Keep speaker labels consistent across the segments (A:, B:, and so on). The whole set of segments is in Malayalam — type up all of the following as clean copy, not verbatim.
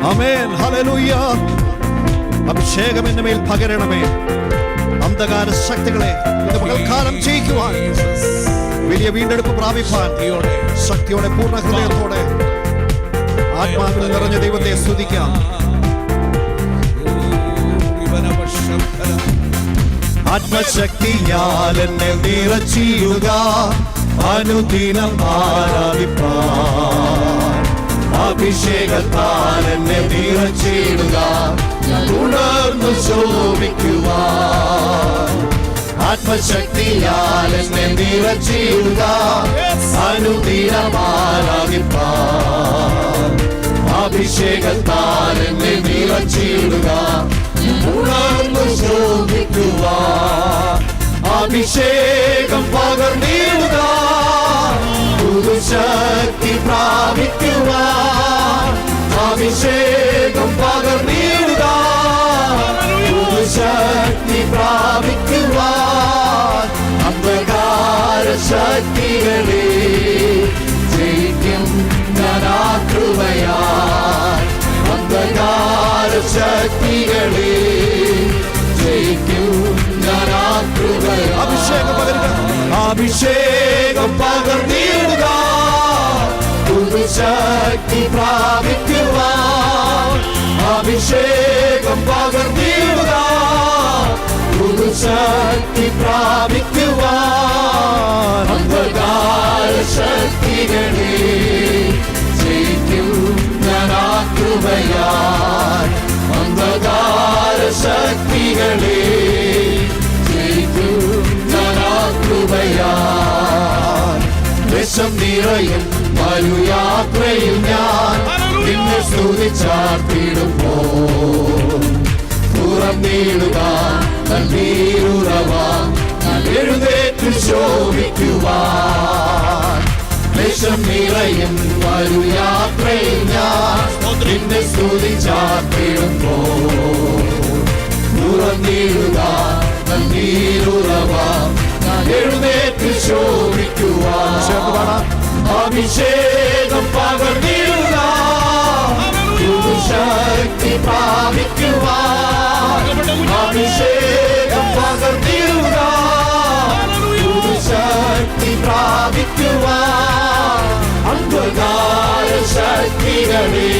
A: ആമേൻ, ഹല്ലേലൂയ. അഭിഷേകം എന്റെ മേൽ പകരണമേ. അന്ധകാര ശക്തികളെ ഇന്ന് പകൽക്കാലം ജയിക്കുവാൻ, വലിയ വീണ്ടെടുപ്പ് പ്രാപിപ്പാൻ ശക്തിയോടെ, പൂർണ്ണ ഹൃദയത്തോടെ ആത്മാവിൽ നിറഞ്ഞ ദൈവത്തെ സ്തുതിക്കാം. ആത്മശക്തിയാൽ എന്നെ നിറച്ചിടുക, അനുദിനം ആരാധിപ്പാൻ. അഭിഷേകത്താൽ എന്നെ നിറച്ചിടുക, തുടർന്നു ശോഭിക്കുവാൻ. ആത്മശക്തിയാൽ എന്നെ നിറച്ചിടുക, അനുദിനം ആരാധിപ്പാൻ. അഭിഷേകത്താൽ എന്നെ നിറച്ചിടുക, തുടർന്നു ശോഭിക്കുവാൻ. അഭിഷേകം പകർന്നിടുക, പുതുശക്തി പ്രാപിക്കുവാൻ. അഭിഷേകം പകർന്നിടുക, പുതുശക്തി പ്രാപിക്കുവാൻ. അന്ധകാര ശക്തികളെ ജയിക്കും ഞാൻ ആ കൃപയാൽ. അന്ധകാര ശക്തികളെ ജയിക്കും ഞാൻ ആ കൃപയാൽ. അഭിഷേകം പകരുക, അഭിഷേകം പകർന്നിടുക, പുതുശക്തി പ്രാപിക്കുവാൻ. അഭിഷേകം പകർന്നിടുക, പുതുശക്തി പ്രാപിക്കുവാൻ. അന്ധകാര ശക്തികളെ ജയിക്കും ഞാൻ ആ കൃപയാൽ. അന്ധകാര ശക്തികളെ ജയിക്കും ഞാൻ ആ കൃപയാൽ. വിഷം നിറയും മരുയാത്രയിൽ ഞാൻ നിന്നെ സ്തുതിച്ചാർത്തിടുമ്പോൾ, തുറന്നിടുക നീരുറവ, എഴുന്നേറ്റ് ശോഭിക്കുവാൻ. വിഷം നിറയും മരുയാത്രയിൽ ഞാൻ നിന്നെ സ്തുതിച്ചാർത്തിടുമ്പോൾ, തുറന്നിടുക നീരുറവ, എഴുന്നേറ്റ് ശോഭിക്കുവാൻ. അഭിഷേകം പകർന്നിടുക, പുതുശക്തി പ്രാപിക്കുവാൻ. അഭിഷേകം പകർന്നിടുക, പുതുശക്തി പ്രാപിക്കുവാൻ. അന്ധകാര ശക്തികളെ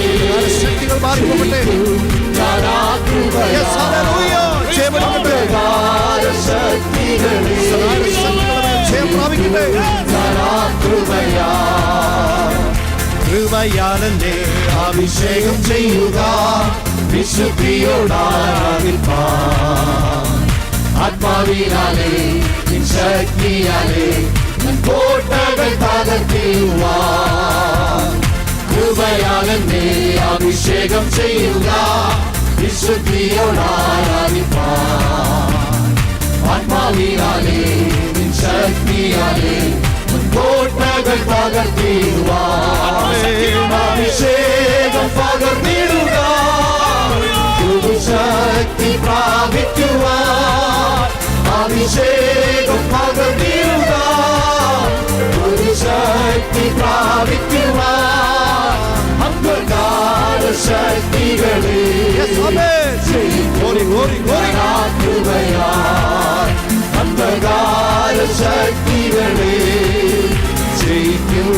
A: ഞാൻ ആ കൃപയാൽ. അന്ധകാര ശക്തികളെ കൃപയാലെന്നെ അഭിഷേകം ചെയ്യുക, വിശുദ്ധിയോടാരാധിപ്പാൻ. ആത്മാവിനാലെ ശക്തിയാലെ കോട്ടകൾ തകർത്തിടുവാൻ. കൃപയാലെന്നെ അഭിഷേകം ചെയ്യുക, വിശുദ്ധിയോടാരാധിപ്പാൻ. ആത്മാവിനാലെ ശക്തിയാലെ കോട്ടകൾ തകർത്തിടുവാൻ. അഭിഷേകം പകർന്നിടുക, പുതുശക്തി പ്രാപിക്കുവാൻ. അഭിഷേകം പകർന്നിടുക, പുതുശക്തി പ്രാപിക്കുവാൻ. അന്ധകാര ശക്തികളെ കൃപയാൽ. അന്ധകാര ശക്തികളെ ജയിക്കും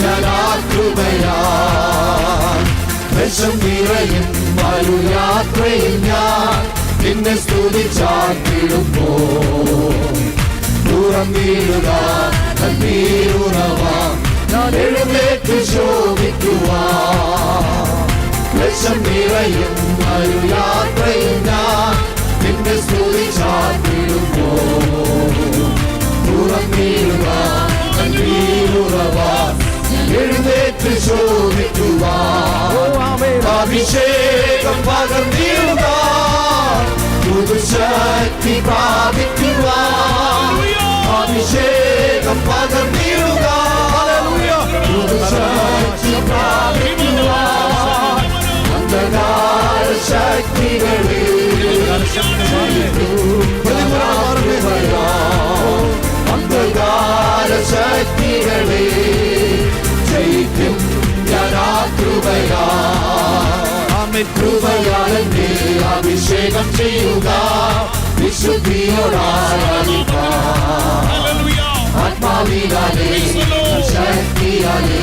A: ഞാൻ ആ കൃപയാൽ. വിഷം നിറയും മരുയാത്രയിൽ ഞാൻ നിന്നെ സ്തുതിച്ചാർത്തിടുമ്പോൾ, തുറന്നിടുക നീരുറവ, എഴുന്നേറ്റ് ശോഭിക്കുവാൻ. വിഷം നിറയും മരുയാത്രയിൽ ഞാൻ നിന്നെ സ്തുതിച്ചാർത്തിടുമ്പോൾ, തുറന്നിടുക നീരുറവ, എഴുന്നേറ്റ് ശോഭിക്കുവാൻ. അഭിഷേകം പകർന്നിടുക, പുതുശക്തി പ്രാപിക്കുവാൻ. അഭിഷേകം പകർന്നിടുക, പുതുശക്തി പ്രാപിക്കുവാൻ. അന്ധകാര ശക്തികളെ അന്ധകാര ശക്തികളെ ജയിക്കും ഞാൻ ആ കൃപയാൽ. ആമേൻ കൃപയാൽ എന്നെ അഭിഷേകം ചെയ്യുക വിശുദ്ധിയോടാരാധിക്കാം ആത്മാവിനാലേ ശക്തിയാലേ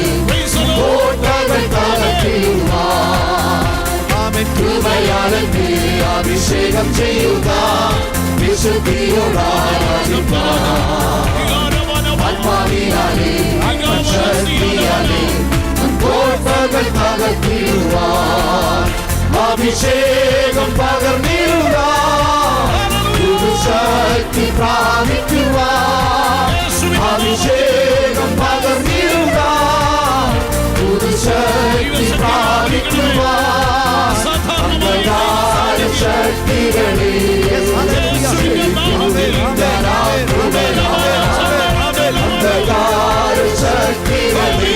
A: കോട്ടകൾ തകർത്തിടുവാൻ ആമേൻ കൃപയാൽ എന്നെ അഭിഷേകം ചെയ്യുക വിശുദ്ധിയോടാരാധിക്കാം ആത്മാവിനാലേ ശക്തിയാലേ കോട്ടകൾ തകർത്തിടുവാൻ അഭിഷേകം പകർന്നിടുക ശക്തി പ്രാപിക്കുവാൻ അഭിഷേകം പകർന്നിടുക ശക്തി പ്രാപിക്കുവാൻ അന്ധകാര ശക്തികളെ അന്ധകാര ശക്തികളെ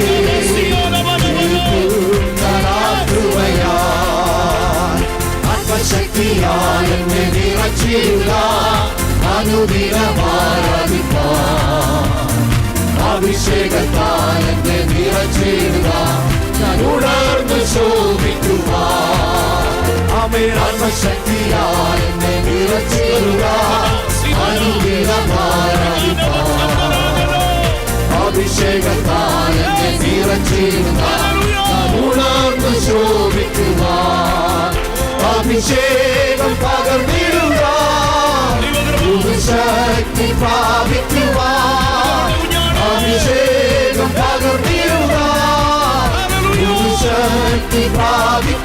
A: ആത്മശക്തിയാൽ എന്നെ നിറച്ചിടുക അനുദിനമാരാധിപ്പാൻ അഭിഷേകത്താൽ എന്നെ നിറച്ചിടുക ഞാൻ ഉണർന്ന് ശോഭിക്കുവാൻ ആമേൻ ആത്മശക്തിയാൽ എന്നെ നിറച്ചിടുക അനുദിനമാരാധിപ്പാൻ അഭിഷേകത്താൽ എന്നെ നിറച്ചിടുക ഞാൻ ഉണർന്ന് ശോഭിക്കുവാൻ അഭിഷേകം പകർന്നിടുക ശക്തി പ്രാപിക്കുവാൻ അഭിഷേകം പകർന്നിടുക ശക്തി പ്രാപിക്കുവാൻ